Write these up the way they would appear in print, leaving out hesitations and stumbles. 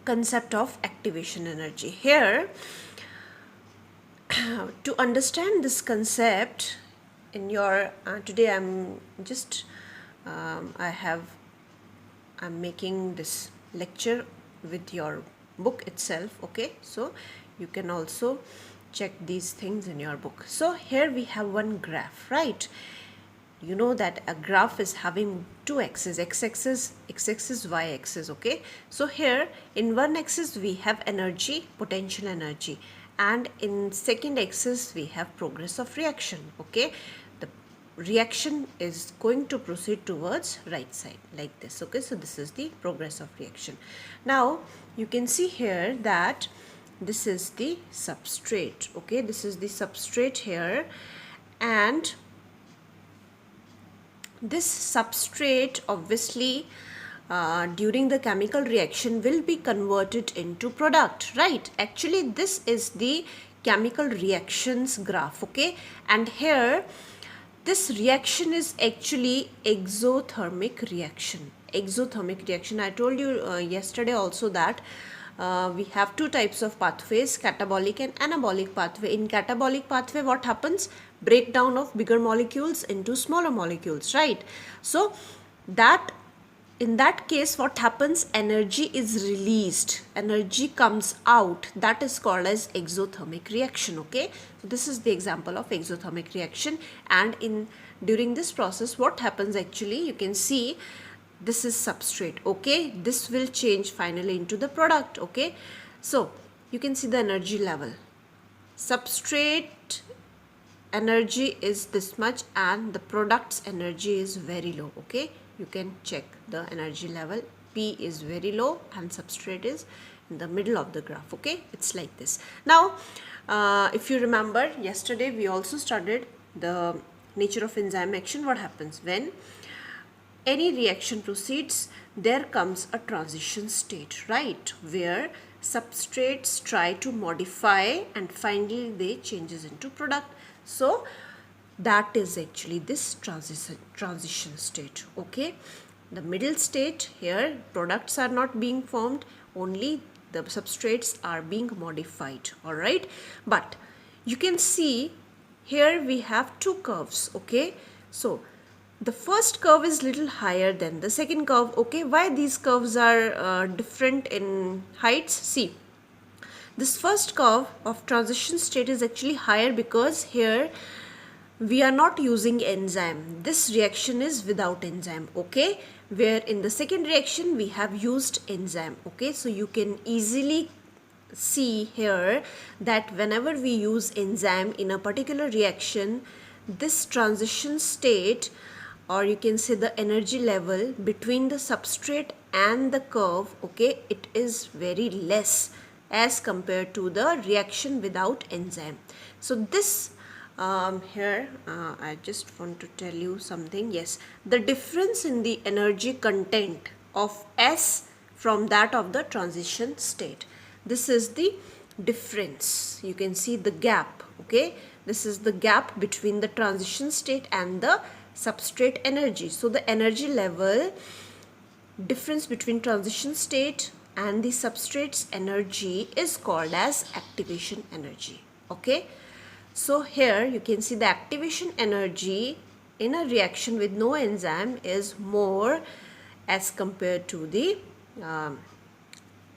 concept of activation energy. Here, to understand this concept in your today I'm just I'm making this lecture with your book itself, okay? So you can also check these things in your book. So here we have one graph, right? You know that a graph is having two axes, x-axis, y-axis, okay? So here in one axis we have energy, potential energy, and in second axis we have progress of reaction, okay? The reaction is going to proceed towards right side like this, okay? So this is the progress of reaction. Now you can see here that this is the substrate, okay? This is the substrate here, and this substrate obviously during the chemical reaction will be converted into product, right? Actually this is the chemical reactions graph, okay? And here this reaction is actually exothermic reaction. Exothermic reaction, I told you yesterday also that we have two types of pathways, catabolic and anabolic pathway. In catabolic pathway, what happens? Breakdown of bigger molecules into smaller molecules, right? So that in that case, what happens? Energy is released, energy comes out. That is called as exothermic reaction, okay? So this is the example of exothermic reaction. And in during this process, what happens actually? You can see this is substrate, okay? This will change finally into the product, okay? So you can see the energy level. Substrate energy is this much and the product's energy is very low, okay? You can check the energy level. P is very low and substrate is in the middle of the graph, okay? It's like this. Now if you remember yesterday we also studied the nature of enzyme action. What happens when any reaction proceeds? There comes a transition state, right, where substrates try to modify and finally they changes into product. So that is actually this transition state, okay? The middle state, here products are not being formed, only the substrates are being modified, all right? But you can see here we have two curves, okay? So the first curve is little higher than the second curve, okay? Why these curves are different in heights? See, this first curve of transition state is actually higher because here we are not using enzyme. This reaction is without enzyme, okay? Where in the second reaction we have used enzyme, okay? So you can easily see here that whenever we use enzyme in a particular reaction, this transition state, or you can say the energy level between the substrate and the curve, okay, it is very less as compared to the reaction without enzyme. So this here I just want to tell you something. Yes, the difference in the energy content of S from that of the transition state, this is the difference. You can see the gap, okay? This is the gap between the transition state and the substrate energy. So the energy level difference between transition state and the substrate's energy is called as activation energy, okay? So here you can see the activation energy in a reaction with no enzyme is more as compared to the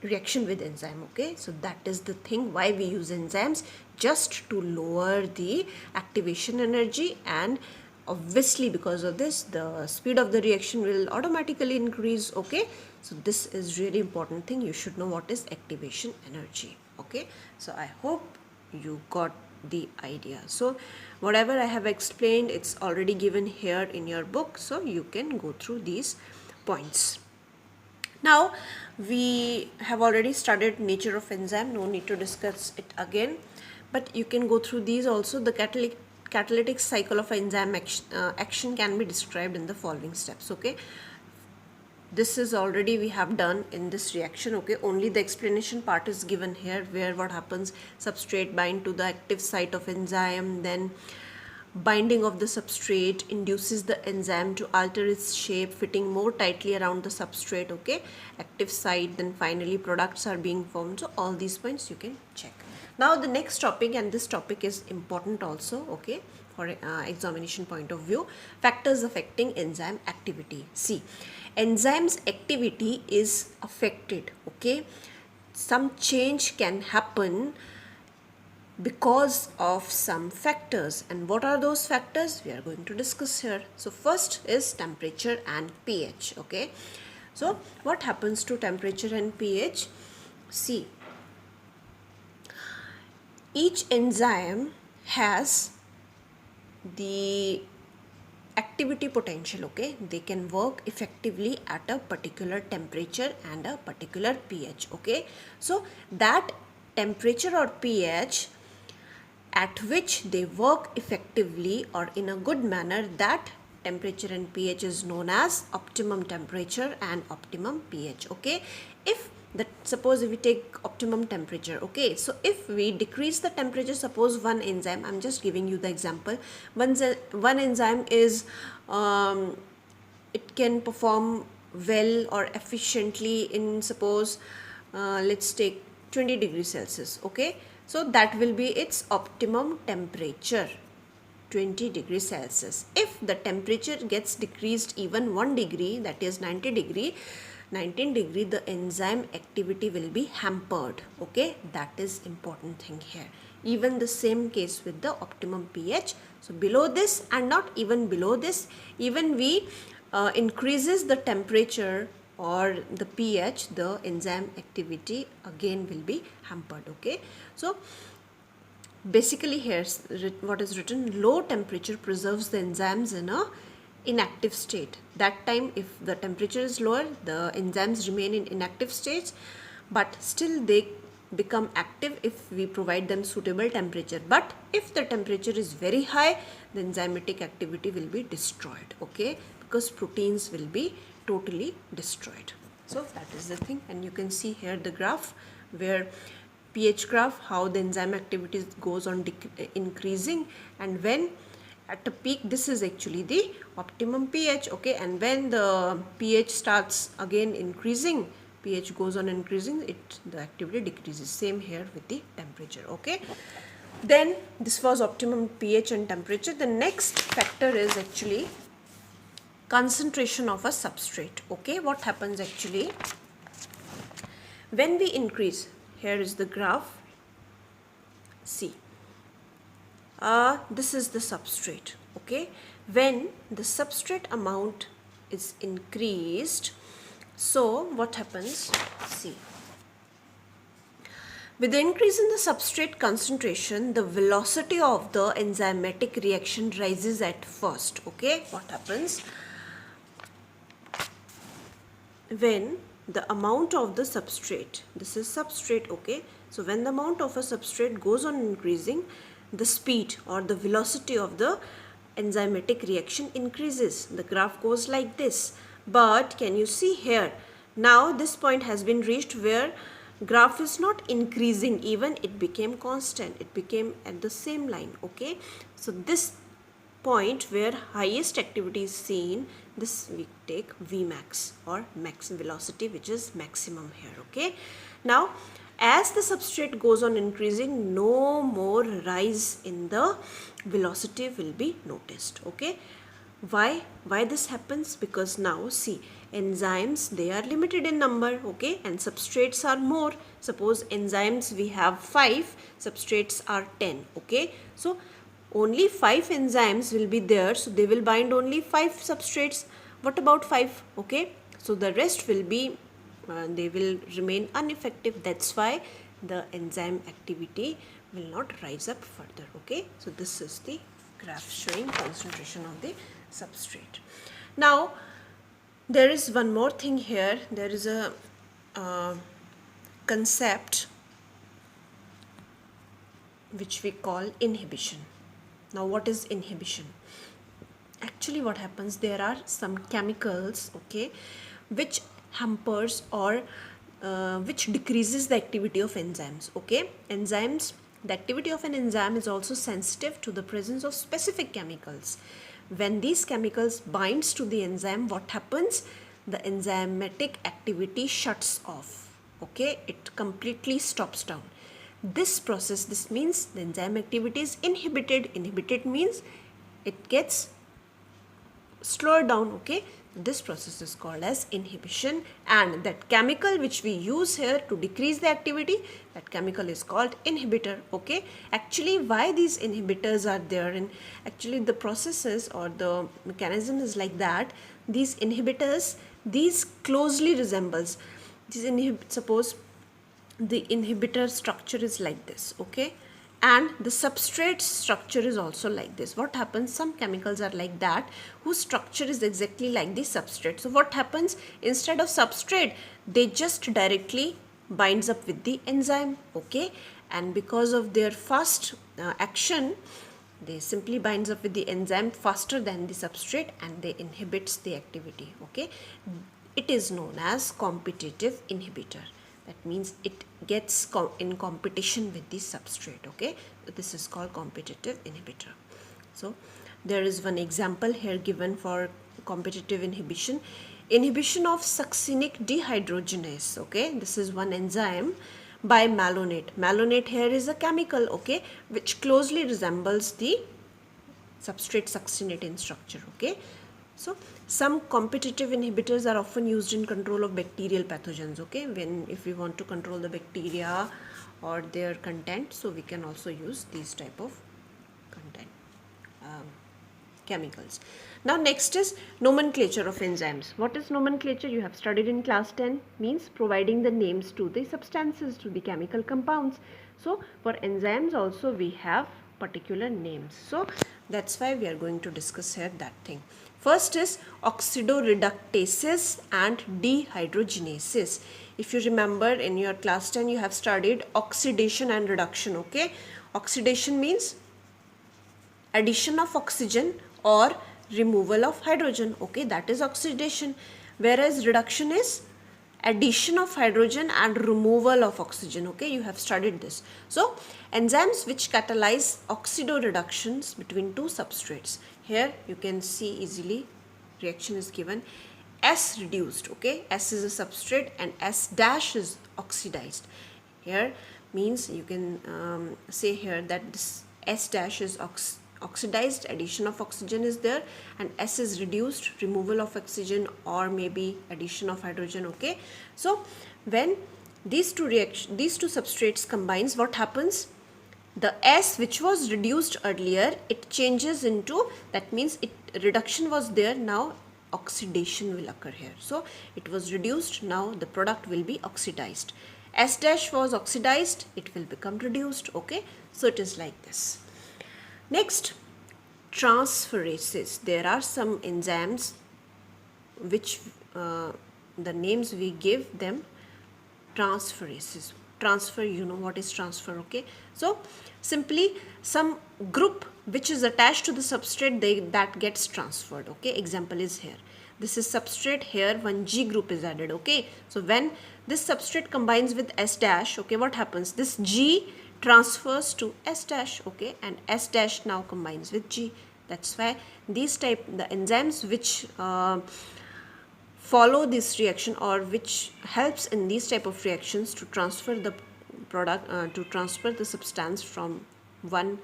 reaction with enzyme, okay? So that is the thing why we use enzymes, just to lower the activation energy, and obviously because of this the speed of the reaction will automatically increase, okay? So this is really important thing. You should know what is activation energy, okay? So I hope you got the idea. So whatever I have explained, it's already given here in your book, so you can go through these points. Now we have already studied nature of enzyme, no need to discuss it again, but you can go through these also. The catalytic cycle of enzyme action can be described in the following steps, okay? This is already we have done in this reaction, okay? Only the explanation part is given here, where what happens, substrate bind to the active site of enzyme, then binding of the substrate induces the enzyme to alter its shape, fitting more tightly around the substrate, okay, active site, then finally products are being formed. So all these points you can check. Now the next topic, and this topic is important also, okay, for examination point of view, factors affecting enzyme activity. See, enzyme's activity is affected, okay, some change can happen because of some factors, and what are those factors we are going to discuss here. So first is temperature and pH, okay. So what happens to temperature and pH? See, each enzyme has the activity potential, okay, they can work effectively at a particular temperature and a particular pH, okay. So that temperature or pH at which they work effectively or in a good manner, that temperature and pH is known as optimum temperature and optimum pH, okay. If that, suppose if we take optimum temperature, okay, so if we decrease the temperature, suppose one enzyme, I'm just giving you the example, one enzyme is it can perform well or efficiently in, suppose let's take 20 degrees Celsius, okay. So that will be its optimum temperature, 20 degrees Celsius. If the temperature gets decreased even 1 degree, that is 19 degree, the enzyme activity will be hampered, okay. That is important thing here. Even the same case with the optimum pH. So below this and not even below this, even we increases the temperature or the pH, the enzyme activity again will be hampered, okay. So basically here's what is written: low temperature preserves the enzymes in a inactive state. That time if the temperature is lower, the enzymes remain in inactive states, but still they become active if we provide them suitable temperature. But if the temperature is very high, the enzymatic activity will be destroyed, okay, because proteins will be totally destroyed. So that is the thing, and you can see here the graph where pH graph, how the enzyme activity goes on increasing, and when at a peak, this is actually the optimum pH, okay, and when the pH starts again increasing, pH goes on increasing, the activity decreases. Same here with the temperature, okay. Then this was optimum pH and temperature. The next factor is actually concentration of a substrate, okay. What happens actually when we increase? Here is the graph. See, this is the substrate, okay. When the substrate amount is increased, so what happens? See, with the increase in the substrate concentration, the velocity of the enzymatic reaction rises at first, okay. What happens when the amount of the substrate, this is substrate, okay, so when the amount of a substrate goes on increasing, the speed or the velocity of the enzymatic reaction increases. The graph goes like this. But can you see here, now this point has been reached where graph is not increasing even, it became constant, it became at the same line, okay. So this point where highest activity is seen, this we take Vmax or max velocity, which is maximum here, okay. Now as the substrate goes on increasing, no more rise in the velocity will be noticed, okay. Why this happens? Because now see, enzymes, they are limited in number, okay, and substrates are more. Suppose enzymes we have 5, substrates are 10, okay. So only 5 enzymes will be there, so they will bind only 5 substrates. What about 5? Okay, so the rest will be they will remain ineffective. That's why the enzyme activity will not rise up further, okay. So this is the graph showing concentration of the substrate. Now there is one more thing here. There is a concept which we call inhibition. Now what is inhibition? Actually what happens, there are some chemicals, okay, which hampers or which decreases the activity of enzymes, okay. Enzymes The activity of an enzyme is also sensitive to the presence of specific chemicals. When these chemicals binds to the enzyme, what happens? The enzymatic activity shuts off. Okay, it completely stops down. This process, this means the enzyme activity is inhibited. Inhibited means it gets slowed down. Okay, this process is called as inhibition, and that chemical which we use here to decrease the activity, that chemical is called inhibitor. Okay, actually why these inhibitors are there, and actually the processes or the mechanism is like that. These inhibitors, these closely resembles these suppose the inhibitor structure is like this. Okay, and the substrate structure is also like this. What happens, some chemicals are like that whose structure is exactly like the substrate. So what happens, instead of substrate they just directly binds up with the enzyme. Okay, and because of their fast action, they simply binds up with the enzyme faster than the substrate and they inhibits the activity. Okay, it is known as competitive inhibitor. That means it gets in competition with the substrate. Okay, this is called competitive inhibitor. So there is one example here given for competitive inhibition. Inhibition of succinic dehydrogenase. Okay, this is one enzyme by malonate. Malonate here is a chemical, okay, which closely resembles the substrate succinate in structure. Okay, so some competitive inhibitors are often used in control of bacterial pathogens. Okay, when if we want to control the bacteria or their content, so we can also use these type of content chemicals. Now next is nomenclature of enzymes. What is nomenclature? You have studied in class 10, means providing the names to the substances, to the chemical compounds. So for enzymes also we have particular names. So that's why we are going to discuss here that thing. First is oxidoreductases and dehydrogenases. If you remember in your class 10 you have studied oxidation and reduction. Okay, oxidation means addition of oxygen or removal of hydrogen. Okay, that is oxidation, whereas reduction is addition of hydrogen and removal of oxygen. Okay, you have studied this. So enzymes which catalyze oxidoreductions between two substrates, here you can see easily reaction is given S reduced. Okay, S is a substrate and S dash is oxidized. Here means you can say here that this S dash is oxidized, addition of oxygen is there, and S is reduced, removal of oxygen or maybe addition of hydrogen. Okay, so when these two substrates combines, what happens, the S which was reduced earlier, it changes into, that means it reduction was there, now oxidation will occur here. So it was reduced, now the product will be oxidized. S dash was oxidized, it will become reduced. Okay, so it is like this. Next, transferases. There are some enzymes which the names we give them transferases. Transfer, you know what is transfer. Okay, so simply some group which is attached to the substrate, that gets transferred. Okay, example is here, this is substrate, here one G group is added. Okay, so when this substrate combines with S dash, okay, what happens, this G transfers to S dash. Okay, and S dash now combines with G. That's why these type, the enzymes which follow this reaction or which helps in these type of reactions to transfer the product, to transfer the substance from one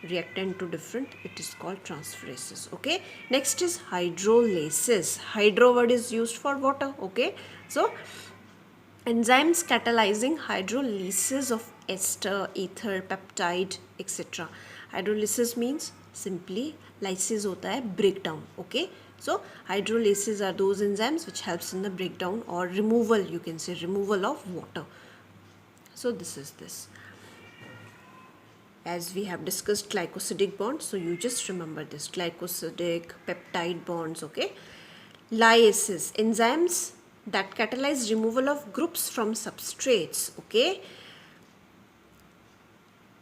reactant to different, it is called transferases. Okay, next is hydrolases. Hydro word is used for water. Okay, so enzymes catalyzing hydrolysis of ester, ether, peptide, etc. Hydrolysis means simply lysis hota hai breakdown. Okay, so hydrolases are those enzymes which helps in the breakdown or removal, you can say removal of water. So this is this. As we have discussed glycosidic bonds, so you just remember this, glycosidic peptide bonds. Okay, lyases, enzymes that catalyze removal of groups from substrates. Okay,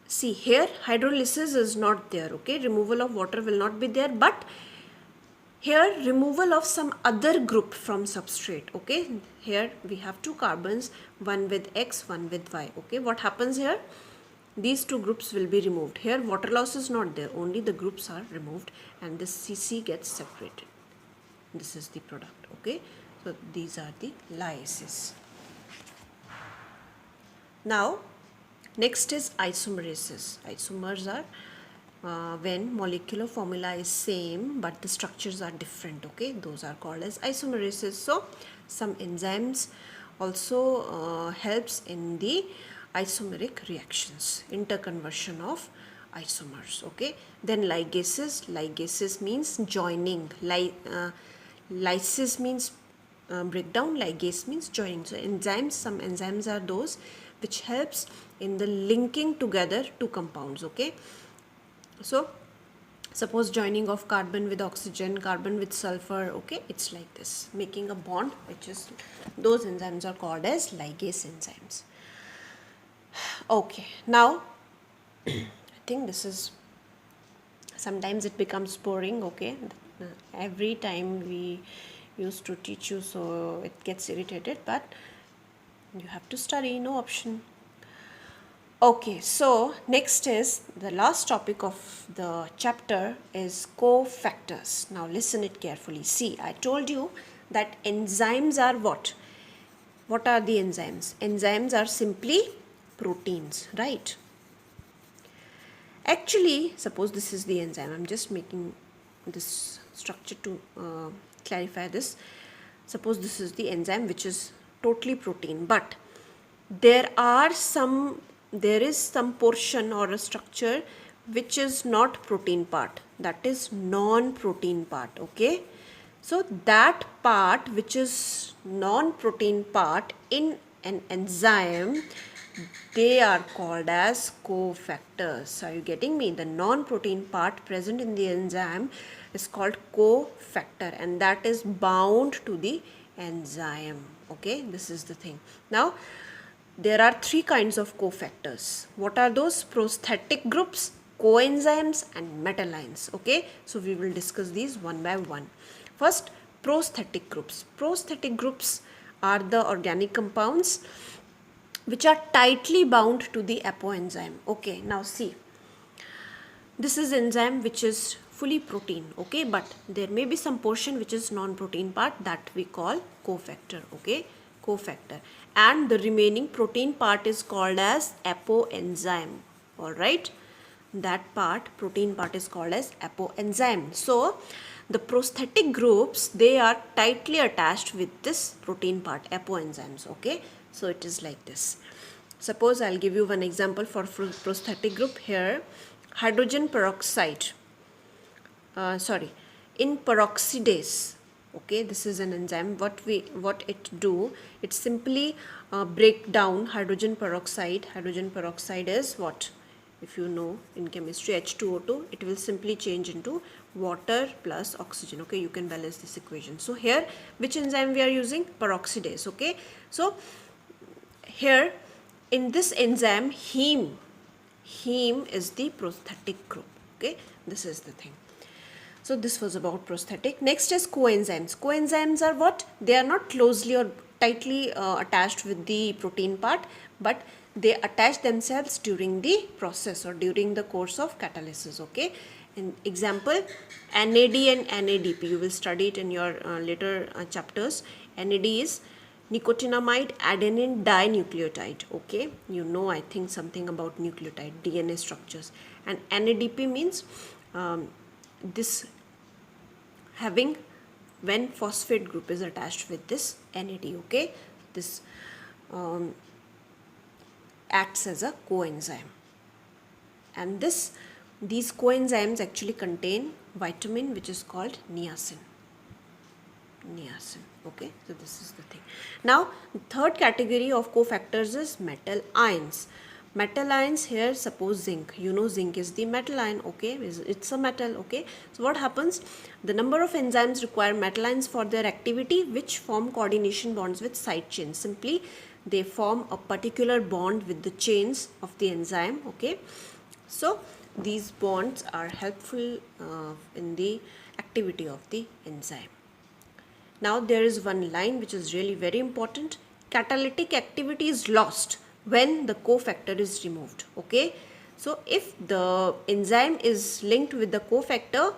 see here hydrolysis is not there. Okay, removal of water will not be there, but here removal of some other group from substrate. Okay, here we have two carbons, one with X, one with Y. Okay, what happens here, these two groups will be removed. Here water loss is not there, only the groups are removed and this CC gets separated. This is the product, okay. So these are the lyases. Now next is isomerases. Isomers are when molecular formula is same but the structures are different, okay, those are called as isomerases. So some enzymes also helps in the isomeric reactions, interconversion of isomers, okay. Then ligases means joining, lysis means breakdown, ligase means joining. So enzymes, some enzymes are those which helps in the linking together two compounds, okay. So suppose joining of carbon with oxygen, carbon with sulfur, okay, it's like this, making a bond, which is, those enzymes are called as ligase enzymes. Okay, now I think this is, sometimes it becomes boring, okay, every time we used to teach you, so it gets irritated, but you have to study, no option. Okay, so next is the last topic of the chapter is cofactors. Now listen it carefully. See, I told you that enzymes are what? What are the enzymes? Enzymes are simply proteins, right? Actually, suppose this is the enzyme. I'm just making this structure to clarify this. Suppose this is the enzyme which is totally protein, but there is some portion or a structure which is not protein part, that is non-protein part, okay. So that part which is non-protein part in an enzyme, they are called as cofactors. Are you getting me? The non-protein part present in the enzyme is called cofactor and that is bound to the enzyme, okay. This is the thing. Now there are three kinds of cofactors. What are those? Prosthetic groups, coenzymes and metalines, okay. So we will discuss these one by one. First, prosthetic groups. Prosthetic groups are the organic compounds which are tightly bound to the apoenzyme, okay. Now see, this is enzyme which is fully protein, okay, but there may be some portion which is non-protein part, that we call cofactor, okay, cofactor, and the remaining protein part is called as apoenzyme, all right. That part, protein part, is called as apoenzyme. So the prosthetic groups, they are tightly attached with this protein part, apoenzymes, okay. So it is like this. Suppose I'll give you one example for prosthetic group. Here hydrogen peroxide, in peroxidase, okay, this is an enzyme. What it do, it simply break down hydrogen peroxide. Hydrogen peroxide is what, if you know in chemistry, H2O2, it will simply change into water plus oxygen, okay. You can balance this equation. So here which enzyme we are using? Peroxidase, okay. So here in this enzyme, heme is the prosthetic group, okay. This is the thing. So this was about prosthetic. Next is coenzymes. Coenzymes are what? They are not closely or tightly attached with the protein part, but they attach themselves during the process or during the course of catalysis, okay. In example, NAD and NADP, you will study it in your later chapters. NAD is nicotinamide adenine dinucleotide, okay. You know, I think something about nucleotide, DNA structures. And NADP means this having when phosphate group is attached with this NAD, okay. This acts as a coenzyme, and these coenzymes actually contain vitamin which is called niacin, okay. So this is the thing. Now the third category of cofactors is metal ions. Metal ions, here suppose zinc, you know zinc is the metal ion, okay, it's a metal, okay. So what happens, the number of enzymes require metal ions for their activity, which form coordination bonds with side chains. Simply they form a particular bond with the chains of the enzyme, okay. So these bonds are helpful in the activity of the enzyme. Now there is one line which is really very important. Catalytic activity is lost when the cofactor is removed, okay. So if the enzyme is linked with the cofactor,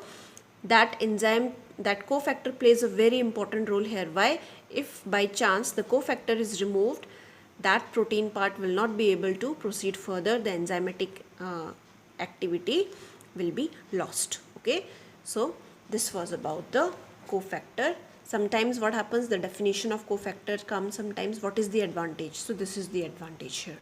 that cofactor plays a very important role here. Why? If by chance the cofactor is removed, that protein part will not be able to proceed further. The enzymatic activity will be lost. Okay, so this was about the cofactor. Sometimes what happens, the definition of cofactor comes, sometimes what is the advantage. So this is the advantage here.